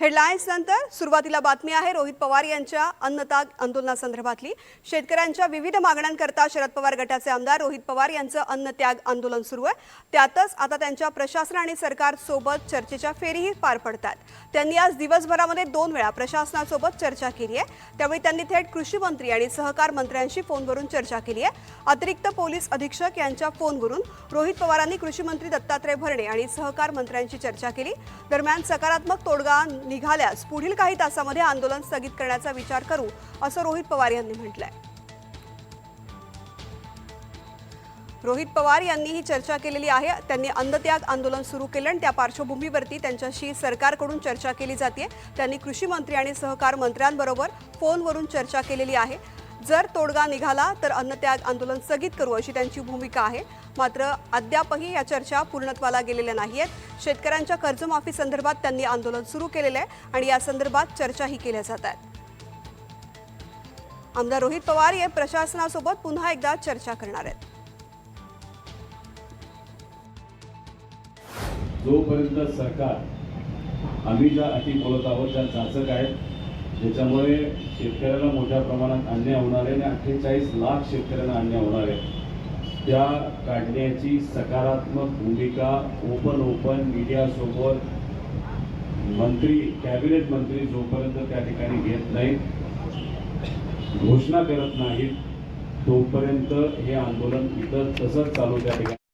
Headlines नंतर सुरुवातीला बातमी आहे रोहित पवार यांच्या अन्नत्याग आंदोलनासंदर्भातली। शेतकऱ्यांच्या विविध मागण्यांकरता शरद पवार गटाचे आमदार रोहित पवार यांचं अन्नत्याग आंदोलन सुरू आहे। त्यातच आता त्यांच्या प्रशासन आणि सरकार सोबत चर्चेच्या फेरीही पार पडतात। त्यांनी आज दिवसभरामध्ये 2 वेळा प्रशासनासोबत चर्चा केली आहे। त्यावेळी त्यांनी थेट कृषी मंत्री आणि सहकार मंत्र्यांशी फोनवरून चर्चा केली आहे। अतिरिक्त पोलीस अधीक्षक यांच्या फोनवरून रोहित पवारांनी कृषी मंत्री दत्तात्रय भरणे आणि सहकार मंत्र्यांशी चर्चा केली। दरम्यान सकारात्मक तोडगा निघाल्यास पुढील काही तासांमध्ये आंदोलन स्थगित करण्याचा विचार करू असं रोहित पवार यांनी म्हटलंय। रोहित पवार यांनी ही चर्चा केलेली आहे। त्यांनी अन्नत्याग आंदोलन सुरू केलं आणि त्या पार्श्वभूमीवरती त्यांच्याशी सरकारकडून चर्चा केली जाते। त्यांनी कृषी मंत्री आणि सहकार मंत्र्यांबरोबर फोनवरून चर्चा केलेली आहे। जर तोडगा निघाला तर अन्नत्याग आंदोलन स्थगित करू अशी त्यांची भूमिका आहे। मात्र अद्यापही या चर्चा पूर्णत्वाला गेलेल्या नाहीत। शेतकऱ्यांच्या कर्जमाफी संदर्भात त्यांनी आंदोलन सुरू केलेले आहे आणि या संदर्भात चर्चाही केल्या जात आहेत। आमदार रोहित पवार हे प्रशासनासोबत पुन्हा एकदा चर्चा करणार आहेत। जोपर्यंत सरकार आम्ही ज्या अटी बोलत आहोत त्या जाचक आहेत, ज्याच्यामुळे शेतकऱ्याला मोठ्या प्रमाणात अन्याय होणार आहे आणि 48 लाख शेतकऱ्यांना अन्याय होणार आहे, त्या काढण्याची सकारात्मक भूमिका ओपन मीडियासोबत मंत्री कॅबिनेट मंत्री जोपर्यंत त्या ठिकाणी घेत नाहीत, घोषणा करत नाहीत, तोपर्यंत हे आंदोलन इथं तसंच चालू त्या ठिकाणी